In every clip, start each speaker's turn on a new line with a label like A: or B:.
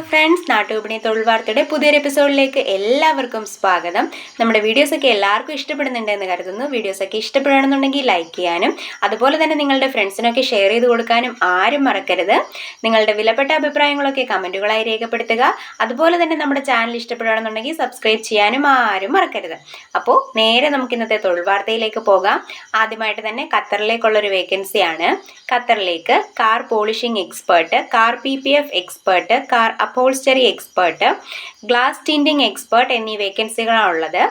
A: Friends, നാട്ടുവിപണി തൊഴിൽ വാർത്തയുടെ പുതിയൊരു എപ്പിസോഡിലേക്ക് എല്ലാവർക്കും സ്വാഗതം. നമ്മുടെ വീഡിയോസൊക്കെ എല്ലാവർക്കും ഇഷ്ടപ്പെടുന്നുണ്ടെന്ന് കരുതുന്നു. വീഡിയോസൊക്കെ ഇഷ്ടപ്പെടുകയാണെന്നുണ്ടെങ്കിൽ ലൈക്ക് ചെയ്യാനും അതുപോലെ തന്നെ നിങ്ങളുടെ ഫ്രണ്ട്സിനൊക്കെ ഷെയർ ചെയ്ത് കൊടുക്കാനും ആരും മറക്കരുത്. നിങ്ങളുടെ വിലപ്പെട്ട അഭിപ്രായങ്ങളൊക്കെ കമൻറ്റുകളായി രേഖപ്പെടുത്തുക. അതുപോലെ തന്നെ നമ്മുടെ ചാനൽ ഇഷ്ടപ്പെടുകയാണെന്നുണ്ടെങ്കിൽ സബ്സ്ക്രൈബ് ചെയ്യാനും ആരും മറക്കരുത്. അപ്പോൾ നേരെ നമുക്ക് ഇന്നത്തെ തൊഴിൽ വാർത്തയിലേക്ക് പോകാം. ആദ്യമായിട്ട് തന്നെ ഖത്തറിലേക്കുള്ളൊരു വേക്കൻസിയാണ്. ഖത്തറിലേക്ക് car polishing expert, car PPF expert, car upholstery expert, glass tinting expert എന്നീ വേക്കൻസികളാണ് ഉള്ളത്.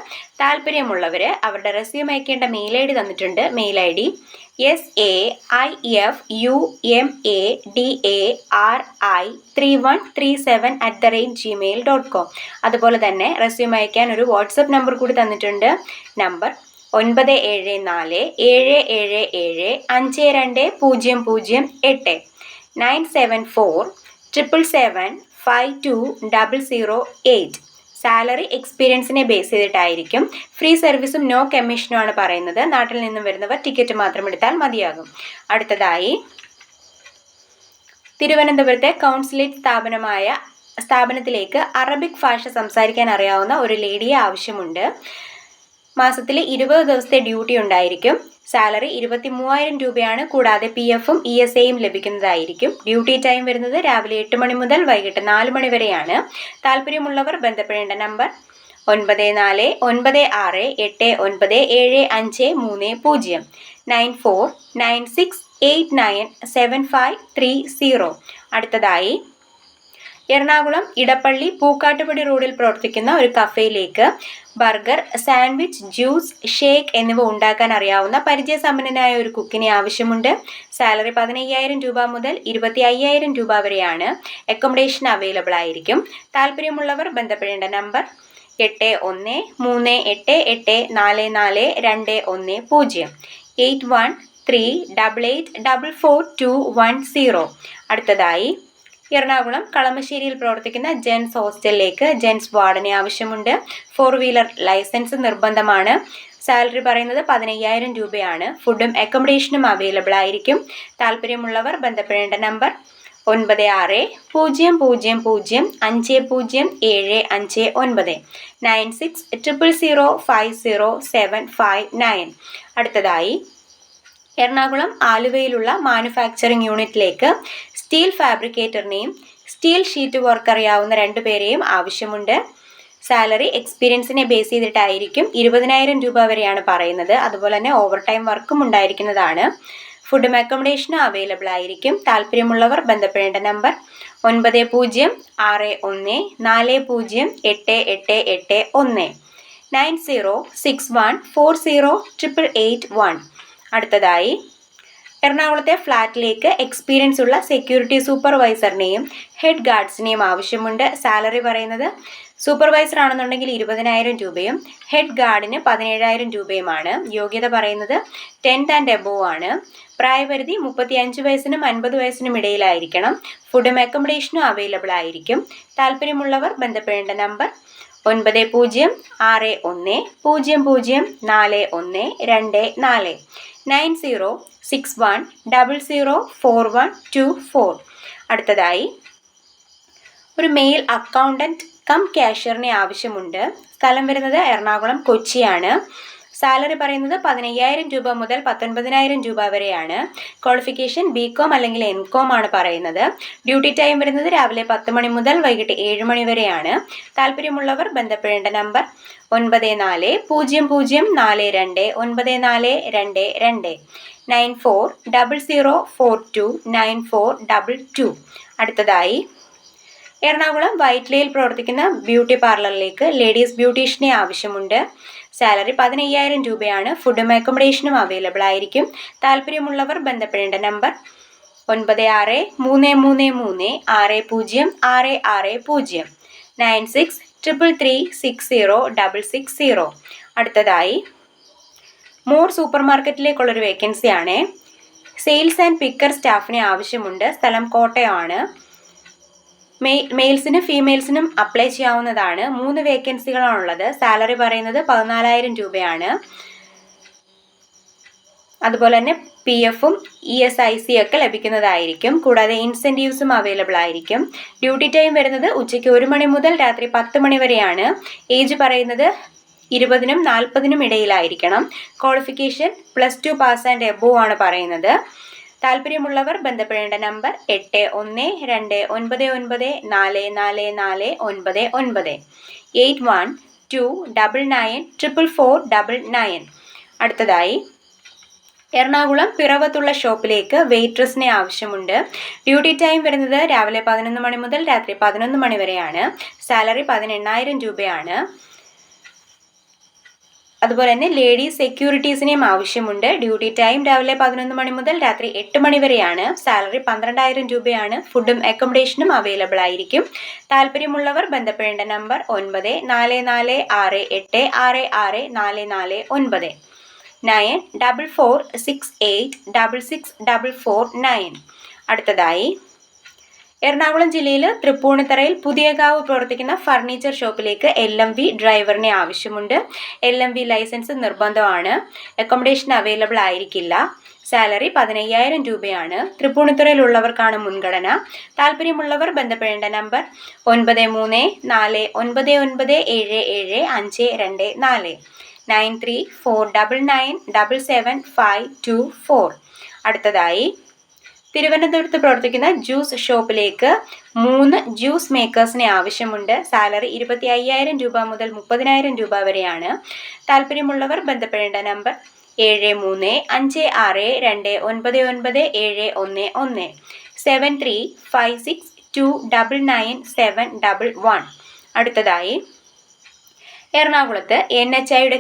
A: താല്പര്യമുള്ളവർ അവരുടെ റെസ്യൂം അയക്കേണ്ട മെയിൽ ID തന്നിട്ടുണ്ട്. Mail ID saifumari3137@gmail.com. അതുപോലെ തന്നെ റെസ്യൂം അയക്കാൻ ഒരു വാട്സപ്പ് നമ്പർ കൂടി തന്നിട്ടുണ്ട്. നമ്പർ 977477752008 97477752008. സാലറി എക്സ്പീരിയൻസിനെ ബേസ് ചെയ്തിട്ടായിരിക്കും. ഫ്രീ സർവീസും നോ കമ്മീഷനും ആണ് പറയുന്നത്. നാട്ടിൽ നിന്നും വരുന്നവർ ടിക്കറ്റ് മാത്രം എടുത്താൽ മതിയാകും. അടുത്തതായി തിരുവനന്തപുരത്തെ കൗൺസിലേറ്റ് സ്ഥാപനത്തിലേക്ക് അറബിക് ഭാഷ സംസാരിക്കാൻ അറിയാവുന്ന ഒരു ലേഡിയെ ആവശ്യമുണ്ട്. മാസത്തിൽ 20 ദിവസത്തെ ഡ്യൂട്ടി ഉണ്ടായിരിക്കും. സാലറി 23,000 രൂപയാണ്. കൂടാതെ PFും ESAയും ലഭിക്കുന്നതായിരിക്കും. ഡ്യൂട്ടി ടൈം വരുന്നത് രാവിലെ 8 മണി മുതൽ വൈകിട്ട് 4 മണി വരെയാണ്. താല്പര്യമുള്ളവർ ബന്ധപ്പെടേണ്ട നമ്പർ 9496897530 9496897530. അടുത്തതായി എറണാകുളം ഇടപ്പള്ളി പൂക്കാട്ടുപടി റോഡിൽ പ്രവർത്തിക്കുന്ന ഒരു കഫേയിലേക്ക് ബർഗർ, സാൻഡ്വിച്ച്, ജ്യൂസ്, ഷേക്ക് എന്നിവ ഉണ്ടാക്കാൻ അറിയാവുന്ന പരിചയസമ്പന്നനായ ഒരു കുക്കിനെ ആവശ്യമുണ്ട്. സാലറി 15,000 രൂപ മുതൽ 25,000 രൂപ വരെയാണ്. അക്കോമഡേഷൻ അവൈലബിൾ ആയിരിക്കും. താല്പര്യമുള്ളവർ ബന്ധപ്പെടേണ്ട നമ്പർ 8138884420 813888444210. അടുത്തതായി എറണാകുളം കളമശ്ശേരിയിൽ പ്രവർത്തിക്കുന്ന ജെൻസ് ഹോസ്റ്റലിലേക്ക് ജെൻസ് വാർഡനെ ആവശ്യമുണ്ട്. 4 വീലർ ലൈസൻസ് നിർബന്ധമാണ്. സാലറി പറയുന്നത് 15,000 രൂപയാണ്. ഫുഡും അക്കോമഡേഷനും അവൈലബിൾ ആയിരിക്കും. താല്പര്യമുള്ളവർ ബന്ധപ്പെടേണ്ട നമ്പർ 9600050759 9600050759. അടുത്തതായി എറണാകുളം ആലുവയിലുള്ള മാനുഫാക്ചറിംഗ് യൂണിറ്റിലേക്ക് സ്റ്റീൽ ഫാബ്രിക്കേറ്ററിനെയും സ്റ്റീൽ ഷീറ്റ് വർക്ക് അറിയാവുന്ന 2 പേരെയും ആവശ്യമുണ്ട്. സാലറി എക്സ്പീരിയൻസിനെ ബേസ് ചെയ്തിട്ടായിരിക്കും. 20,000 രൂപ വരെയാണ് പറയുന്നത്. അതുപോലെ തന്നെ ഓവർ ടൈം വർക്കും ഉണ്ടായിരിക്കുന്നതാണ്. ഫുഡും അക്കോമഡേഷനും അവൈലബിൾ ആയിരിക്കും. താല്പര്യമുള്ളവർ ബന്ധപ്പെടേണ്ട നമ്പർ 9040408881 9061408881. അടുത്തതായി എറണാകുളത്തെ ഫ്ലാറ്റിലേക്ക് എക്സ്പീരിയൻസ് ഉള്ള സെക്യൂരിറ്റി സൂപ്പർവൈസറിനെയും ഹെഡ് ഗാർഡ്സിനെയും ആവശ്യമുണ്ട്. സാലറി പറയുന്നത് സൂപ്പർവൈസർ ആണെന്നുണ്ടെങ്കിൽ 20,000 രൂപയും ഹെഡ് ഗാർഡിന് 17,000 രൂപയുമാണ്. യോഗ്യത പറയുന്നത് 10th and above ആണ്. പ്രായപരിധി 35 വയസ്സിനും 50 വയസ്സിനും ഇടയിലായിരിക്കണം. ഫുഡും അക്കോമഡേഷനും അവൈലബിൾ ആയിരിക്കും. താല്പര്യമുള്ളവർ ബന്ധപ്പെടേണ്ട നമ്പർ 9060004124 9061004124. അടുത്തതായി ഒരു മെയിൽ അക്കൗണ്ടന്റ് കം ക്യാഷ്യറിനെ ആവശ്യമുണ്ട്. സ്ഥലം വരുന്നത് എറണാകുളം കൊച്ചിയാണ്. സാലറി പറയുന്നത് 15,000 രൂപ മുതൽ 19,000 രൂപ വരെയാണ്. ക്വാളിഫിക്കേഷൻ BCom അല്ലെങ്കിൽ MCom ആണ് പറയുന്നത്. ഡ്യൂട്ടി ടൈം വരുന്നത് രാവിലെ 10 മണി മുതൽ വൈകിട്ട് 7 മണി വരെയാണ്. താല്പര്യമുള്ളവർ ബന്ധപ്പെടേണ്ട നമ്പർ 944242 9400429422. അടുത്തതായി എറണാകുളം വൈറ്റ്ലയിൽ പ്രവർത്തിക്കുന്ന ബ്യൂട്ടി പാർലറിലേക്ക് ലേഡീസ് ബ്യൂട്ടീഷ്യനെ ആവശ്യമുണ്ട്. സാലറി 15,000 രൂപയാണ്. ഫുഡും അക്കോമഡേഷനും അവൈലബിൾ ആയിരിക്കും. താല്പര്യമുള്ളവർ ബന്ധപ്പെടേണ്ട നമ്പർ 9633360660 9633360660. അടുത്തതായി മോർ സൂപ്പർ മാർക്കറ്റിലേക്കുള്ളൊരു വേക്കൻസിയാണ്. സെയിൽസ് ആൻഡ് പിക്കർ സ്റ്റാഫിനെ ആവശ്യമുണ്ട്. സ്ഥലം കോട്ടയമാണ്. മെയിൽസിനും ഫീമെയിൽസിനും അപ്ലൈ ചെയ്യാവുന്നതാണ്. 3 വേക്കൻസികളാണുള്ളത്. സാലറി പറയുന്നത് 14,000 രൂപയാണ്. അതുപോലെ തന്നെ PFും ESIC ഒക്കെ ലഭിക്കുന്നതായിരിക്കും. കൂടാതെ ഇൻസെൻറ്റീവ്സും അവൈലബിൾ ആയിരിക്കും. ഡ്യൂട്ടി ടൈം വരുന്നത് ഉച്ചയ്ക്ക് 1 മണി മുതൽ രാത്രി 10 മണി വരെയാണ്. ഏജ് പറയുന്നത് 20നും 40നും ഇടയിലായിരിക്കണം. ക്വാളിഫിക്കേഷൻ +2 പാസ് ആൻഡ് എബോവ് ആണ് പറയുന്നത്. താല്പര്യമുള്ളവർ ബന്ധപ്പെടേണ്ട നമ്പർ 8129944499 8129944499. അടുത്തതായി എറണാകുളം പിറവത്തുള്ള ഷോപ്പിലേക്ക് വെയിട്രസിനെ ആവശ്യമുണ്ട്. ഡ്യൂട്ടി ടൈം വരുന്നത് രാവിലെ 11 മണി മുതൽ രാത്രി 11 മണി വരെയാണ്. സാലറി 18,000 രൂപയാണ്. അതുപോലെ തന്നെ ലേഡീസ് സെക്യൂരിറ്റീസിനെയും ആവശ്യമുണ്ട്. ഡ്യൂട്ടി ടൈം രാവിലെ 11 മണി മുതൽ രാത്രി 8 മണി വരെയാണ്. സാലറി 12,000 രൂപയാണ്. ഫുഡും അക്കോമഡേഷനും അവൈലബിൾ ആയിരിക്കും. താല്പര്യമുള്ളവർ ബന്ധപ്പെടേണ്ട നമ്പർ 9446866449 9446866449. അടുത്തതായി എറണാകുളം ജില്ലയിൽ തൃപ്പൂണിത്തറയിൽ പുതിയകാവ് പ്രവർത്തിക്കുന്ന ഫർണിച്ചർ ഷോപ്പിലേക്ക് LMV ഡ്രൈവറിനെ ആവശ്യമുണ്ട്. LMV ലൈസൻസ് നിർബന്ധമാണ്. അക്കോമഡേഷൻ അവൈലബിൾ ആയിരിക്കില്ല. സാലറി 15,000 രൂപയാണ്. തൃപ്പൂണിത്തുറയിലുള്ളവർക്കാണ് മുൻഗണന. താല്പര്യമുള്ളവർ ബന്ധപ്പെടേണ്ട നമ്പർ 9349977524 9349977524. അടുത്തതായി തിരുവനന്തപുരത്ത് പ്രവർത്തിക്കുന്ന ജ്യൂസ് ഷോപ്പിലേക്ക് 3 ജ്യൂസ് മേക്കേഴ്സിനെ ആവശ്യമുണ്ട്. സാലറി 25,000 രൂപ മുതൽ 30,000 രൂപ വരെയാണ്. താല്പര്യമുള്ളവർ ബന്ധപ്പെടേണ്ട നമ്പർ 7356299711 7356299711. അടുത്തതായി എറണാകുളത്ത് NHIയുടെ